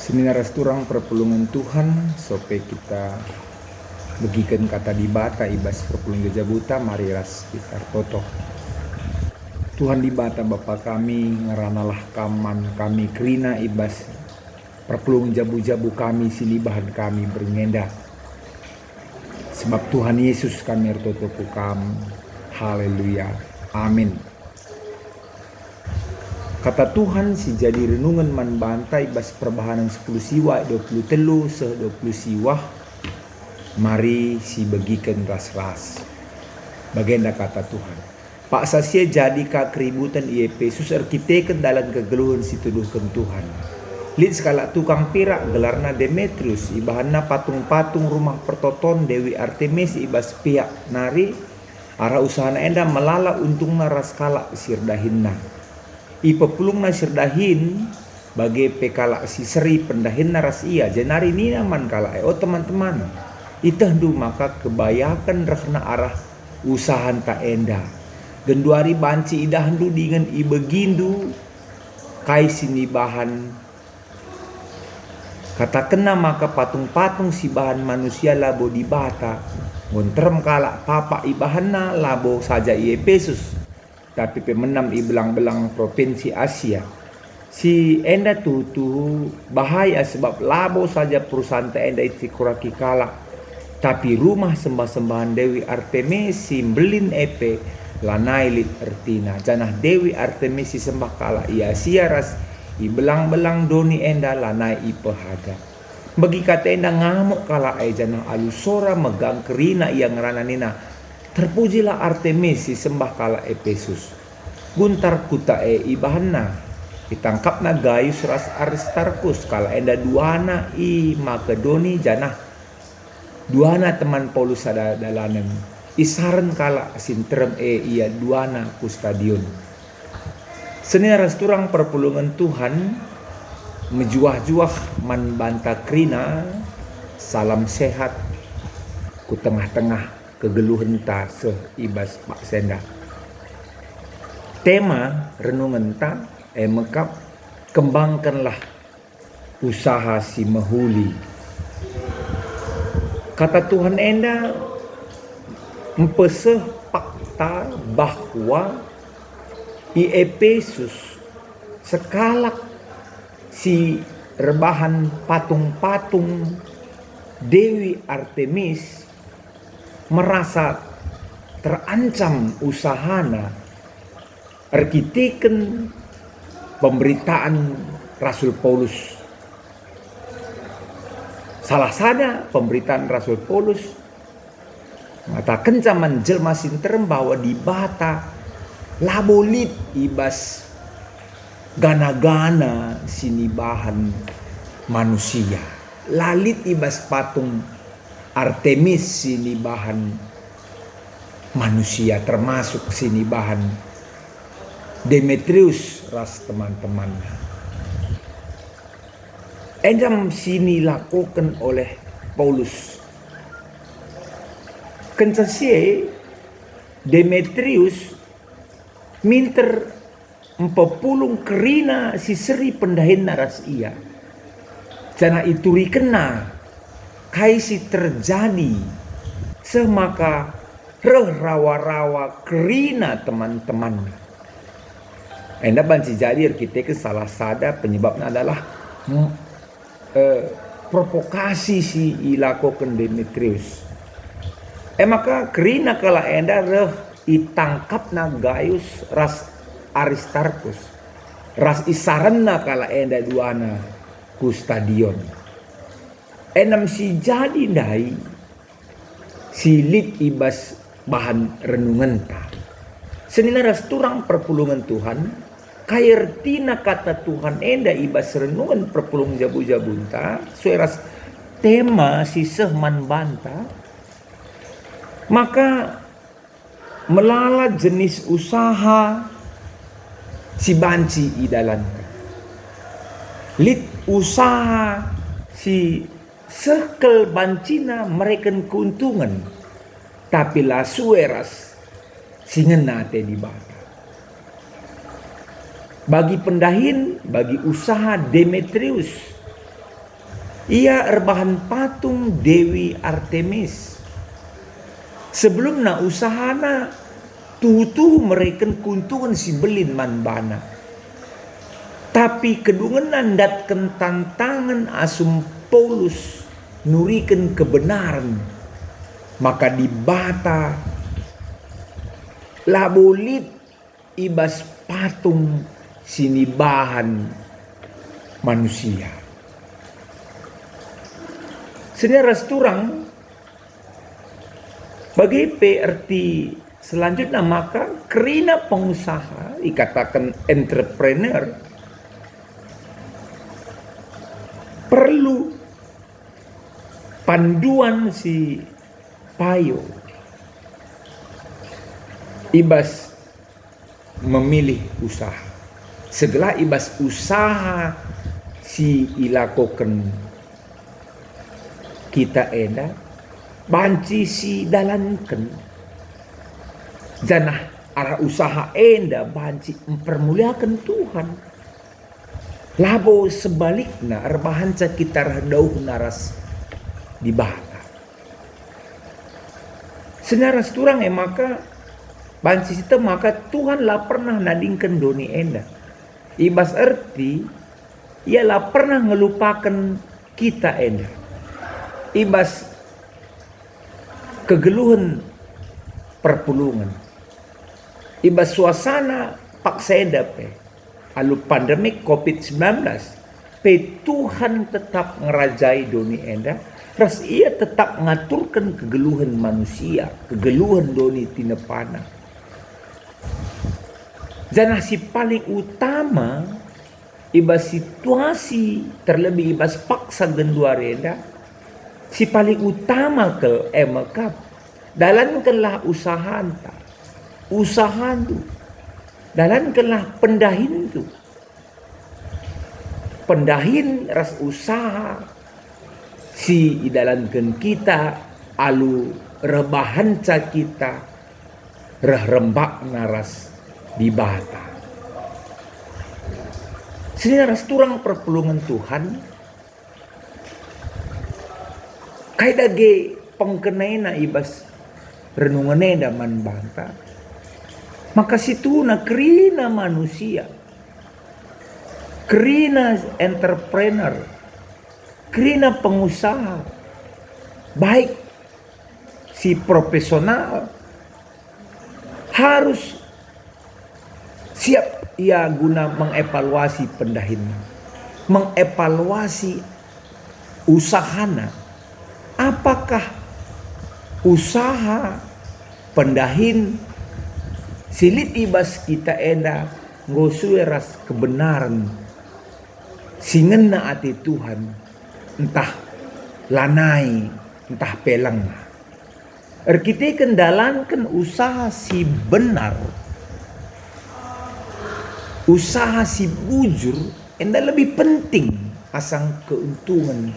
Seminar turang perpulungan Tuhan supaya kita begikan kata di bata ibas perpulungan jabuta mari ras kita toto. Tuhan di bata Bapa kami ngeranalah kaman kami kerina ibas perpulungan jabu-jabu kami silibahan kami berngenda. Sebab Tuhan Yesus kami ertoto kami. Haleluya. Amin. Kata Tuhan si jadi renungan man bantai bas perbahanan 10 siwa 20 telu se 20 siwa mari si bagikan ras-ras bagenda kata Tuhan Pak sasia jadi ka keributan Efesus arkiteken dalam kegeluhan si tuduhkan Tuhan lid skala tukang pirak gelarna Demetrius ibahanna patung-patung rumah pertoton Dewi Artemis ibas pihak nari arah usahana enda melala untungna raskala sirdahinna ipepulungna sirdahin bagi pekala si seri pendahin naras ia jenari ni naman kala oh teman-teman itahdu maka kebayakan rekna arah usahan tak enda genduari banci idahandu dengan ibegindu kai sini bahan kata kena maka patung-patung si bahan manusia labo di bata ngontrem kala papa ibahanna labo saja Efesus tapi pemenam ibelang-belang provinsi Asia si enda tu bahaya sebab labo saja perusahaan ta enda iti kuraki kala tapi rumah sembah-sembahan Dewi Artemis si belin epe lanai lit ertina janah Dewi Artemis si sembah kala ia siaras ibelang-belang doni enda lanai ipehaga bagi kata enda ngamuk kala janah alusora megang kerina ia ngerananina terpujilah Artemis si sembah kala Efesus. Guntar kutae ibahanna. Ditangkapna Gaius ras Aristarkus kala enda duana i Makedoni janah. Duana teman Paulus ada dalanem. Isaren kala sinterem ia duana ku stadion. Seni rasturang perpulungan Tuhan mejuah-juah man banta krina salam sehat ku tengah-tengah kegeluhan ta seibas Pak Senda. Tema renungan ta mekap kembangkanlah usaha si mahuli. Kata Tuhan enda empeseh fakta bahwa di Efesus sekalak si rebahan patung-patung Dewi Artemis merasa terancam usahana arkiteken pemberitaan Rasul Paulus salah sada pemberitaan Rasul Paulus mengatakan zaman jelma sinterem bahwa di bata labolit ibas gana-gana sinibahan manusia lalit ibas patung Artemis sini bahan manusia termasuk sini bahan Demetrius ras teman-teman. Endam sini lakukan oleh Paulus. Kencasie Demetrius minter empepulung kerina si seri pendahin naras ia. Jana ituri kena kaisi terjadi semaka rawa-rawa kerina teman-teman. Enda banci jadi kita salah sada penyebabnya adalah provokasi si ilakokan Demetrius. Maka kerina kala enda itangkapna Gaius ras Aristarkus. Ras isaranna kala enda duana ku stadion. Enam si jadi dai silit ibas bahan renungan ta. Senina ras turang perpulungan Tuhan kairtina kata Tuhan enda ibas renungan perpulung jabu-jabunta sueras tema si sehman banta maka melala jenis usaha si banci idalan lit usaha si sekel bancina mereka keuntungan tapi lah sueras singena te di bata bagi pendahin bagi usaha Demetrius Ia erbahan patung Dewi Artemis. Sebelumna usahana tuh mereka kuntungan si belin man bana. Tapi kedungenan datken tantangan asum Paulus nuriken kebenaran. Maka dibata labolit ibas patung sinibahan manusia. Saudara seturang bagi PRT selanjutnya, maka kerina pengusaha dikatakan entrepreneur perlu panduan si payo ibas memilih usaha. Segala ibas usaha si ilakokan kita eda banci si dalankan janah arah usaha enda banci mempermuliakan Tuhan. Labo sebaliknya arbahanca kita radauh naras di bata. Senara seturang maka banci itu maka Tuhan lah pernah nadingkan doni enda. Ibas arti ialah pernah ngelupakan kita enda. Ibas kegeluhan perpulungan. Ibas suasana paksa edap alu pandemik COVID-19. Tuhan tetap ngerajai doni enda. Ras ia tetap ngaturkan kegeluhan manusia. Kegeluhan doni tinepana. Janah si paling utama ibas situasi terlebih ibas paksa gendua reda. Si paling utama ke emakap dalankanlah usahaan tu dalankanlah pendahin tu pendahin ras usaha si idalankan kita alu rebahanca kita rembak naras di bata. Sini ras turang perpulungan Tuhan kaida ge pengkenaina ibas renunganeda man banta. Maka situ na kerina manusia, kerina entrepreneur, kerina pengusaha, baik si profesional harus siap ia guna mengevaluasi pendahinnya, mengevaluasi usahana. Apakah usaha pendahin silit ibas kita enda ngosueras kebenaran singena ati Tuhan entah lanai entah pelang. Kita kendalankan usaha si benar, usaha si bujur enda lebih penting asang keuntungan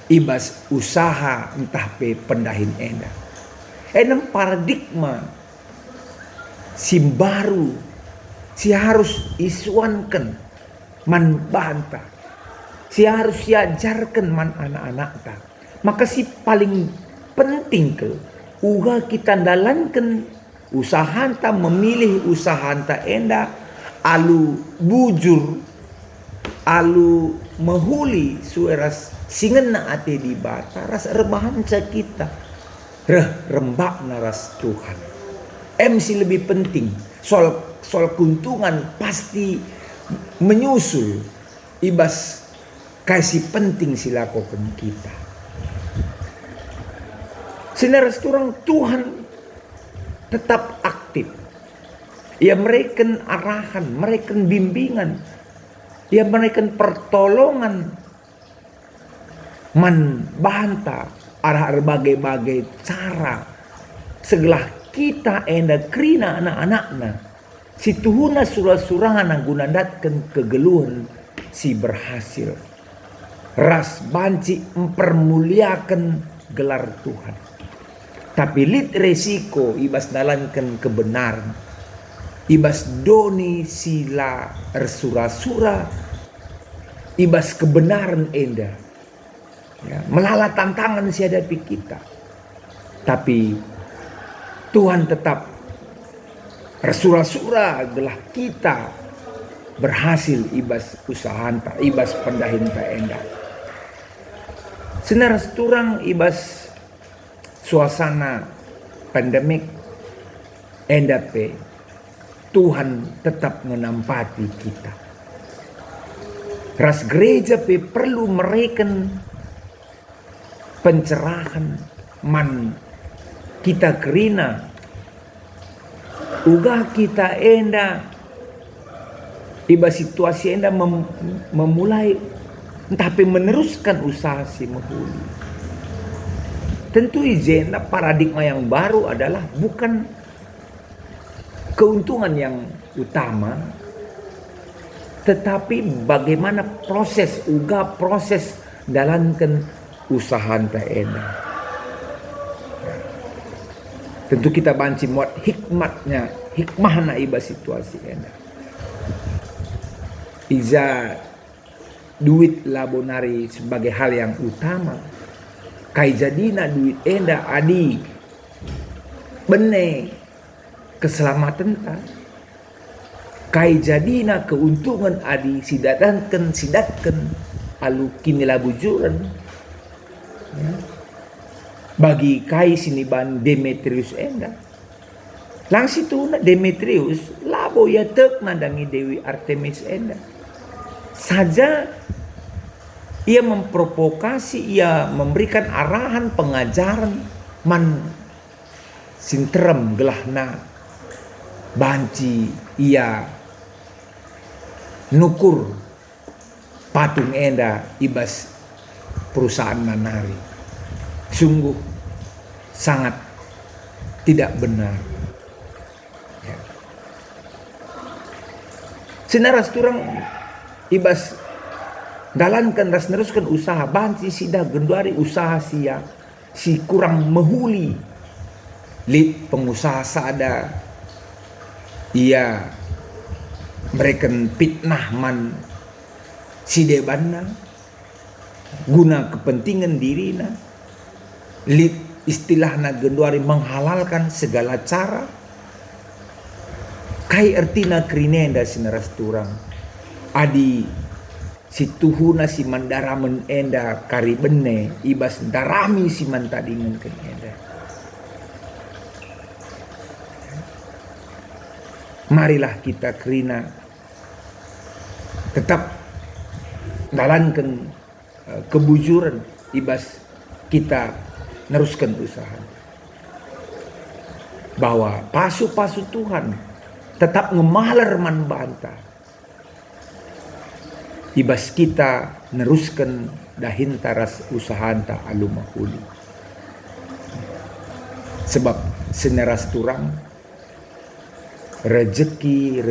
ibas usaha entah pe pendahin enda. Enam paradigma si baru si harus isuankan man banta, si harus diajarkan man anak-anak ta. Maka si paling penting ke uga kita dalankan usahanta, memilih usahanta enda alu bujur alu mehuli sueras singena ate di bata ras rebahanca kita rembak naras Tuhan. MC lebih penting soal keuntungan pasti menyusul ibas kasih penting silakokan kita. Senaras turang Tuhan tetap aktif. Ia memberikan arahan, memberikan bimbingan, ia memberikan pertolongan membantah arah berbagai-bagai cara segala kita enda kerina anak-anakna si tuhuna surah-surahan gunandatkan kegeluhan si berhasil ras banci mempermuliakan gelar Tuhan. Tapi lit resiko ibas dalankan kebenaran ibas doni sila ersura-sura ibas kebenaran enda Ya, melala tantangan si hadapi kita. Tapi Tuhan tetap rasura-sura adalah kita berhasil ibas usahanta, ibas pendahinta endah. Senar turang ibas suasana pandemik endape Tuhan tetap menampati kita. Ras gereja pe perlu mereken pencerahan man kita kerina uga kita enda iba situasi enda memulai tapi meneruskan usaha si mahuli. Tentu izena paradigma yang baru adalah bukan keuntungan yang utama, tetapi bagaimana proses dalamkan usaha enta enda. Tentu kita banci muat hikmahna iba situasi enda. Iza duit labonari sebagai hal yang utama. Kai jadina duit enda adi bene keselamatan ta. Kai jadina keuntungan adi sidatkan alu kini labujuran. Ya. Bagi kai siniban Demetrius enda. Langsi tu Demetrius labo ya tek nandangi Dewi Artemis enda. Saja ia memprovokasi, ia memberikan arahan pengajaran man sinterem gelahna banci ia nukur patung enda ibas perusahaan nanari. Sungguh sangat tidak benar. Ya. Senaras turang ibas dalankan ras neruskan usaha banci sida genduari usaha sia si kurang mehuli lit pengusaha sada ia mereka fitnah man si debanna guna kepentingan dirina lit istilahna genduari menghalalkan segala cara kai ertina krinenda sineras turang adi si tuhuna si mandaramen enda kari bene ibas darami si mantadingan ken enda. Marilah kita kerina tetap dalankan kebujuran ibas kita neruskan usaha bahwa pasu-pasu Tuhan tetap ngemaler man bantah ibas kita neruskan dahin taras usahanta alumahuli sebab seneras turang rezeki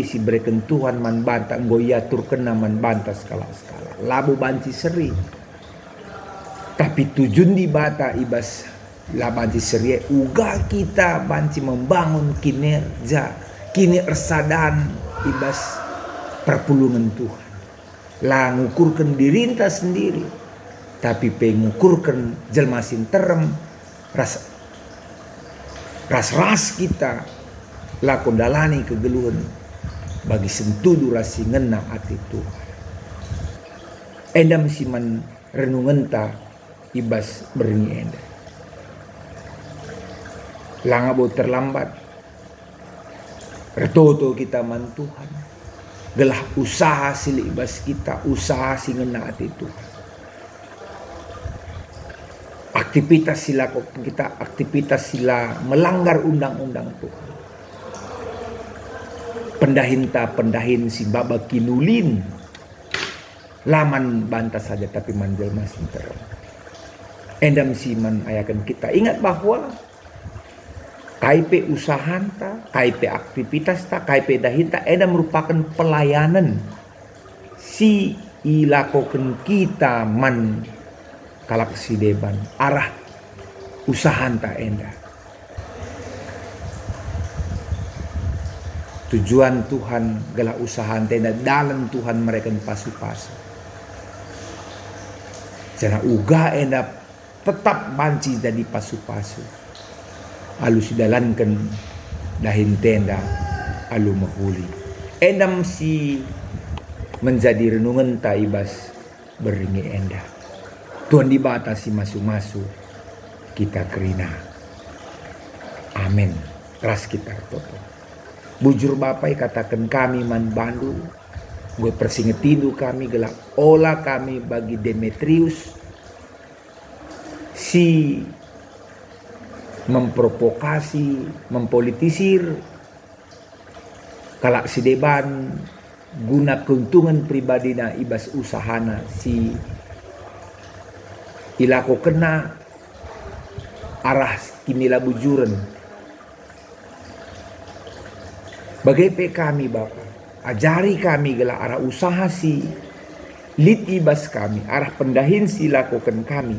si berikan Tuhan man bantah goyatur kena man bantah skala-skala labu banci seri tapi tujuan di bata ibas la banci seri uga kita banci membangun kinerja ersadan ibas perpulungan Tuhan lah ngukurkan dirinta sendiri tapi pengukurkan jelma sinterem ras kita lah kondalani kegeluhan bagi sentuh rasi ngena hati Tuhan endam siman renungenta ibas berini enda langabo terlambat retoto kita man Tuhan gelah usaha sili ibas kita usaha si ngena hati Tuhan aktivitas sila kita aktivitas sila melanggar undang-undang Tuhan pendahin si baba kinulin laman bantah saja tapi manjel masih terang endam siman ayakan kita ingat bahwa KIP usahanta, KIP aktivitas ta, KIP dahinta endam merupakan pelayanan si ilakoken kita man kalak si deban arah usahanta enda tujuan Tuhan gala usahanta enda dalam Tuhan mereka pasu-pasu Jana uga enda tetap banci jadi pasu-pasu. Alu sidalankan dahin tenda alu mahuli. Endam si menjadi renungan ta ibas beringi enda. Tuhan dibatasi masu-masu kita kerina. Amin. Ras kita toto. Bujur bapai katakan kami man bandu. Gue persingetidu kami gelak olah kami bagi Demetrius si memprovokasi, mempolitisir kalak si deban guna keuntungan pribadi na ibas usahana si ilako kena arah kinila bujuran bagai kami Bapak ajari kami gela arah usaha si lit ibas kami arah pendahin si lakukan kami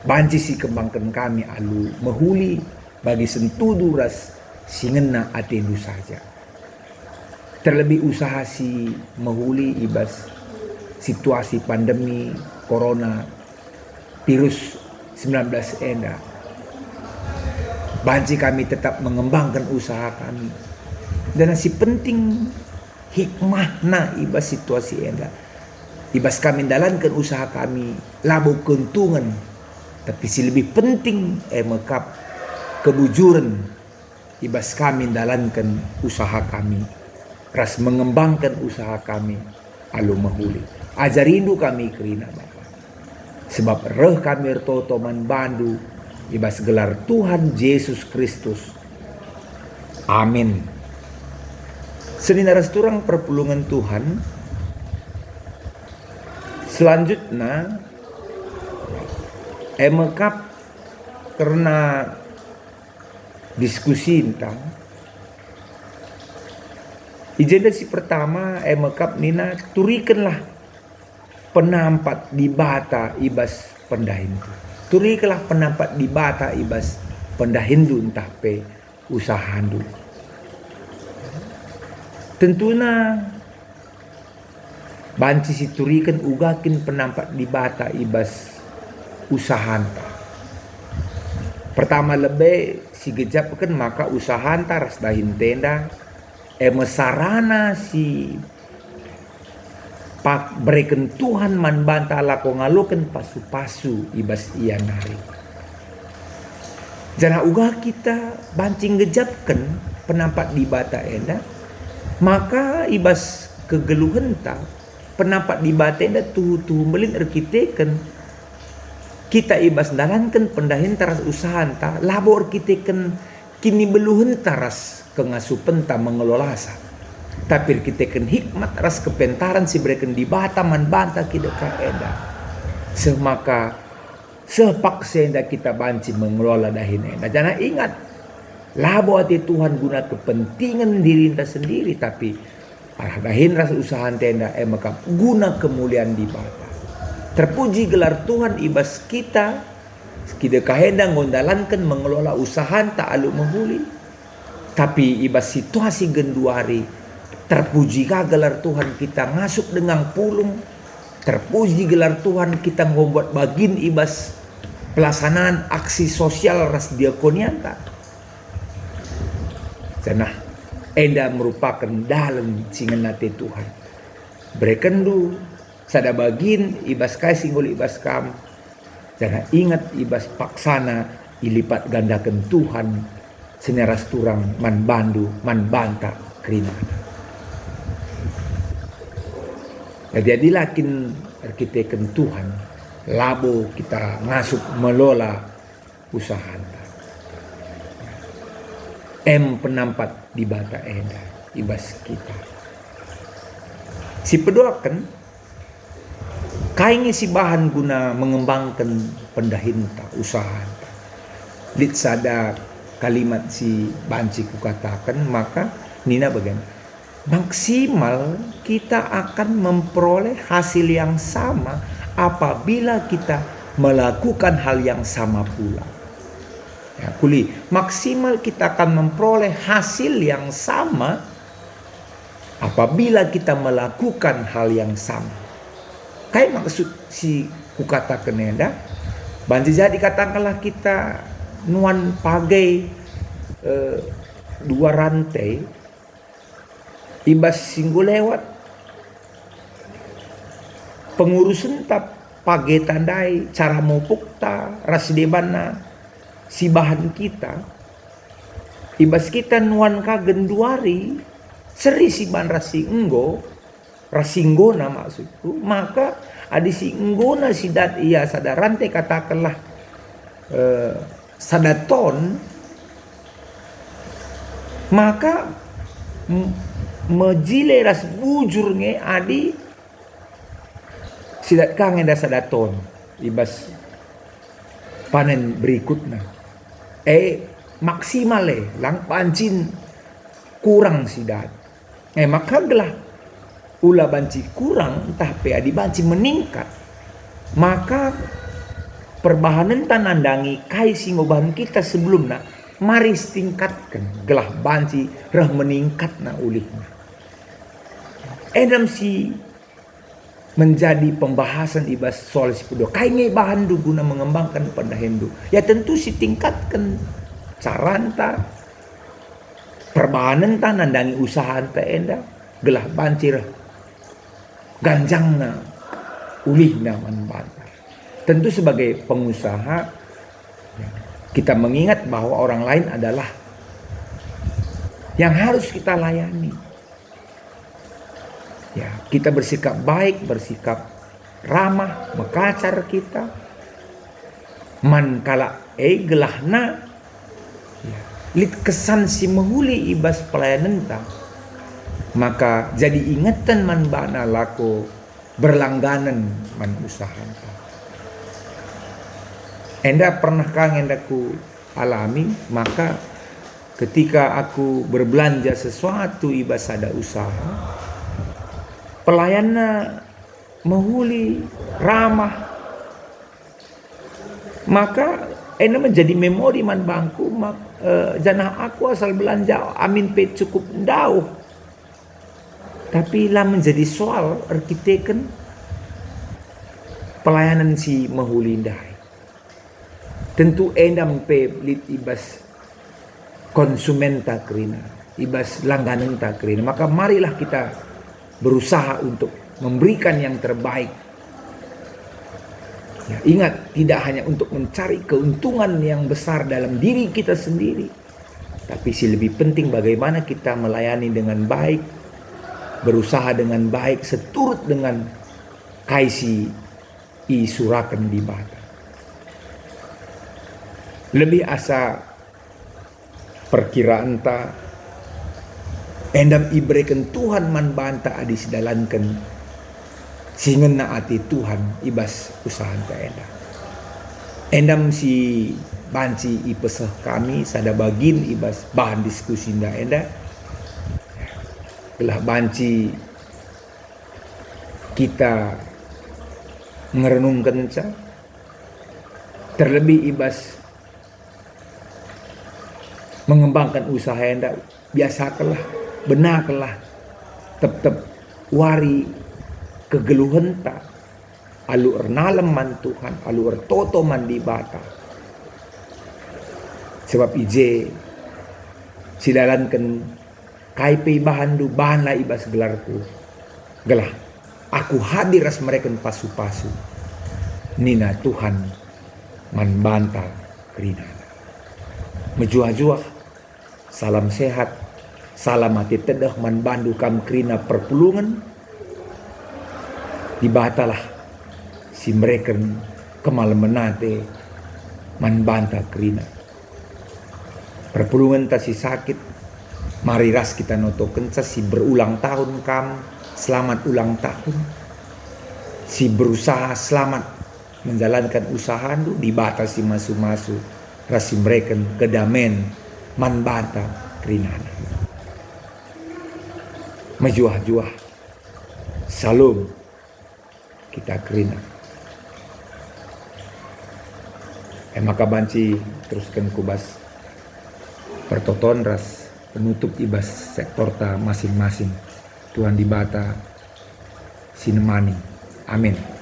banci si kembangkan kami alu mahuli bagi sentudu ras singena atendu saja terlebih usaha si mahuli ibas situasi pandemi corona virus 19 enda banci kami tetap mengembangkan usaha kami dan si penting hikmah na ibas situasi enda ibas kami dalankan usaha kami labo keuntungan tapi si lebih penting mekap kebujuran ibas kami dalankan usaha kami ras mengembangkan usaha kami alu mahuli ajarindu kami kerina Bapak sebab reh kami ertoto man bandu ibas gelar Tuhan Yesus Kristus amin. Senina resturang perpulungan Tuhan. Selanjutnya emekap karena diskusi tentang agenda si pertama emekap nina turikanlah penampat di bata ibas pendahindu. Turikanlah penampat di bata ibas pendahindu entah pe usahandu. Tentunya banci siturikan ugakin penampak di bata ibas usahanta. Pertama lebih si gejapkan maka usahanta ras dahin tenda mesarana si pak berikan Tuhan man banta lako ngalukan pasu-pasu ibas iya nari. Jana uga kita bancing gejapkan penampak di bata enda maka ibas kegeluhan ta penampak di batenda tuh melin arkiteken kita ibas dalankan pendahin taras usahan ta labo arkiteken kini beluhen taras kengasupen ta mengelolasa tapi arkiteken hikmat ras kepentaran si berikan di bata man banta kita kaeda semaka sepaksenda kita banci mengelola dahin enda jangan ingat labo hati Tuhan guna kepentingan diri kita sendiri tapi arah dahin ras usaha tenda maka guna kemuliaan di bata. Terpuji gelar Tuhan ibas kita kahendang ngondalankan mengelola usaha tak alu menghuli. Tapi ibas situasi genduari terpuji gelar Tuhan kita ngasuk dengan pulung. Terpuji gelar Tuhan kita membuat bagin ibas pelaksanaan aksi sosial ras diakonianta. Janah enda merupakan dalam singenate Tuhan. Berekendu sada bagin ibas kai singgul ibas kam. Jangan ingat ibas paksana ilipat gandakan Tuhan seneras turang man bandu man banta kerina. Jadi lakin arkiteken Tuhan labo kita ngasup melola usaha. Penampat di bata enda ibas kita. Si pedoakan kaingi si bahan guna mengembangkan pendahinta usaha. Lit sada kalimat si banci ku katakan maka nina bagian maksimal kita akan memperoleh hasil yang sama apabila kita melakukan hal yang sama pula. Ya, kuli maksimal kita akan memperoleh hasil yang sama apabila kita melakukan hal yang sama. Kai maksud si kukatakan enda, banci jadi katakanlah kita nuan pagai dua rantai, ibas singgo lewat pengurusan tap pagai tandai cara mopuk ta rasdebana si bahan kita, ibas kita nuan kagen duari seri si bahan rasinggona maksudku, maka adi si enggona sidat iya sada rantai katakanlah sadaton, maka mejile ras bujurnya adi sidat kangen da sadaton ibas panen berikutnya maksimal lang pancin kurang sidat maka gelah ula banci kurang tapi adi banci meningkat, maka perbahanan tanandangi kai singobahan kita sebelumnya mari tingkatkan gelah banci rah meningkat na ulihnya. Edam si menjadi pembahasan ibas soal sipudo kai ngai bahan du guna mengembangkan pendahendu ya tentu si tingkatkan caranta perbahanan tanandangi usaha anta enda gelah banci rah ganjangna ulihna manbanta. Tentu sebagai pengusaha kita mengingat bahwa orang lain adalah yang harus kita layani. Ya, kita bersikap baik, bersikap ramah, mekacar kita. Man kala gelahna ya, lit kesan si menghuli ibas pelayanan ta. Maka jadi ingatan man bana lako berlangganan man usaha. Enda pernah kang endaku alami, maka ketika aku berbelanja sesuatu ibas ada usaha, pelayannya menghuli, ramah, maka enda menjadi memori man bangku, janah aku asal belanja amin pe cukup dauh. Tapi lah menjadi soal arkiteken pelayanan si mahulindai. Tentu endam pe lit ibas konsumen takrina, ibas langganan takrina. Maka marilah kita berusaha untuk memberikan yang terbaik. Ya, ingat, tidak hanya untuk mencari keuntungan yang besar dalam diri kita sendiri, tapi si lebih penting bagaimana kita melayani dengan baik, berusaha dengan baik seturut dengan kaisi isurakan di bata. Lebih asa perkiraan ta endam ibreken Tuhan man banta adis dalankan singen na ati Tuhan ibas usaha ta endam si banci ipesah kami sada bagin ibas bahan diskusi nda enda gelah banci kita ngerenungkan ca terlebih ibas mengembangkan usaha enda biasakanlah benarkanlah tetap wari kegeluhan ta alu ernalem man Tuhan alu ertoto man di bata sebab ije sidalankan kaipe bahan du bahan lah ibas gelarku gelah aku hadir ras mereka pasu-pasu nina Tuhan man banta rina mejuah-juah salam sehat salam hati tedah man bandu kam krina perpulungan dibatalah si mereka kemal menate man banta krina perpulungan ta si sakit mari ras kita notoken si berulang tahun kam selamat ulang tahun si berusaha selamat menjalankan usaha du dibatasi masu-masu rasi mereka kedamen man bata kerinana mejuah-juah salum kita kerina maka banci teruskan kubas pertoton ras penutup ibas sektor ta masing-masing Tuhan dibata sinemani amin.